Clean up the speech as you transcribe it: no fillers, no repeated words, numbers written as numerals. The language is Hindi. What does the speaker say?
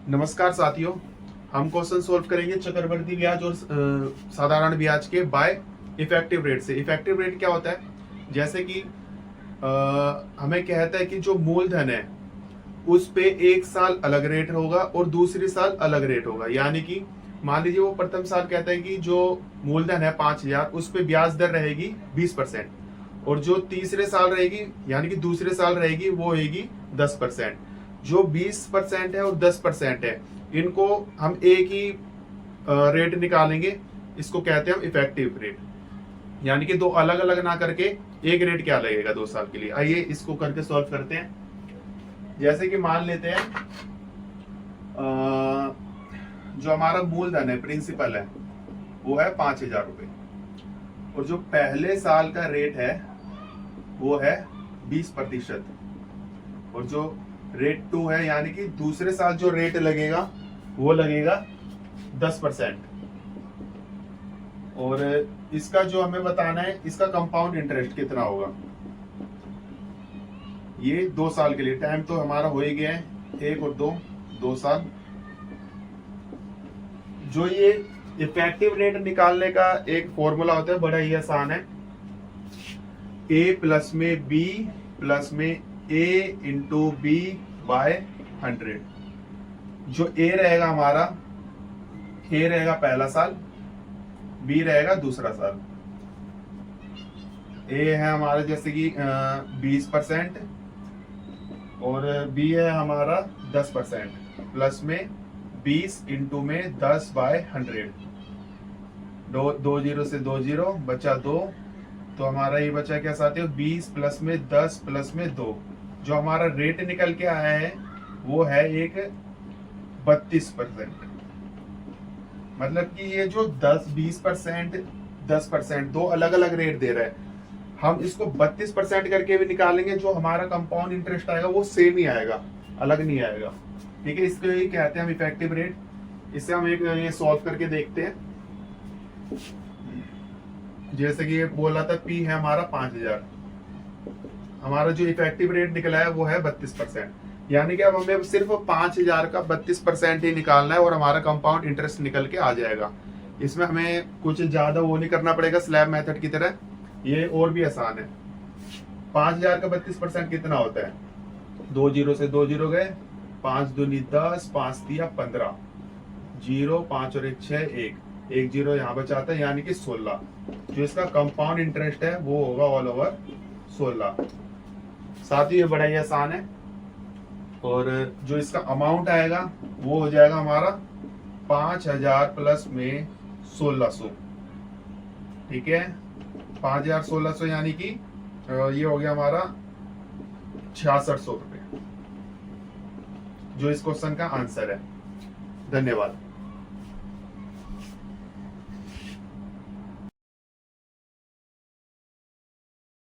नमस्कार साथियों, हम क्वेश्चन सोल्व करेंगे चक्रवृद्धि ब्याज और साधारण ब्याज के बाय इफेक्टिव रेट से। इफेक्टिव रेट क्या होता है? जैसे कि हमें कहता है कि जो मूलधन है उस पे एक साल अलग रेट होगा और दूसरी साल अलग रेट होगा। यानी कि मान लीजिए वो प्रथम साल कहता है कि जो मूलधन है 5,000 उस पे ब्याज दर रहेगी 20% और जो तीसरे साल रहेगी यानी कि दूसरे साल रहेगी वो रहेगी 10%। जो 20% है और 10% है इनको हम एक ही रेट निकालेंगे, इसको कहते हैं हम इफेक्टिव रेट। यानी कि दो अलग अलग ना करके एक रेट क्या लगेगा 2 साल के लिए। आइए इसको करके सॉल्व करते हैं। जैसे कि मान लेते हैं जो हमारा मूलधन है प्रिंसिपल है वो है 5,000 रुपए और जो पहले साल का रेट है वो है 20% और जो रेट 2 है यानी कि दूसरे साल जो रेट लगेगा वो लगेगा 10%। और इसका जो हमें बताना है इसका कंपाउंड इंटरेस्ट कितना होगा। ये 2 साल के लिए, टाइम तो हमारा हो ही गया है, 1 और 2 साल। जो ये इफेक्टिव रेट निकालने का एक फॉर्मूला होता है, बड़ा ही आसान है। ए प्लस में बी प्लस में ए इंटू बी बाय 100। जो ए रहेगा हमारा, ए रहेगा पहला साल, बी रहेगा दूसरा साल। ए है हमारा जैसे कि 20% और बी है हमारा 10% प्लस में 20 इंटू में 10 बाय 100। दो जीरो से 2 जीरो बचा 2, तो हमारा ये बचा क्या साथियों 20 प्लस में 10 प्लस में 2। जो हमारा रेट निकल के आया है वो है एक 32%। मतलब कि ये जो 10-20% 10% दो अलग अलग रेट दे रहा है, हम इसको 32% करके भी निकालेंगे, जो हमारा कंपाउंड इंटरेस्ट आएगा वो सेम ही आएगा, अलग नहीं आएगा। ठीक है, इसको ही कहते हैं हम इफेक्टिव रेट। इससे हम एक ये सॉल्व करके देखते हैं। जैसे कि ये बोला था P है हमारा 5,000, हमारा जो इफेक्टिव रेट निकला है वो है 32%। यानी कि अब हमें सिर्फ 5,000 का 32% ही निकालना है और हमारा कंपाउंड इंटरेस्ट निकल के आ जाएगा। इसमें हमें कुछ ज्यादा वो नहीं करना पड़ेगा स्लैब मेथड की तरह, ये और भी आसान है। 5,000 का 32% कितना होता है? 2 जीरो से 2 जीरो गए, 5 दूनी 10, 5 दिया 15, 0 5 और 1 6, 1 जीरो यहाँ बचाता है यानी कि 16। जो इसका कंपाउंड इंटरेस्ट है वो होगा ऑल ओवर 16। साथ ही ये बड़ा ही आसान है। और जो इसका अमाउंट आएगा वो हो जाएगा हमारा 5,000 प्लस में 1,600। ठीक है, 5,000 1,600 यानी कि ये हो गया हमारा 6,600 रुपए, जो इस क्वेश्चन का आंसर है। धन्यवाद।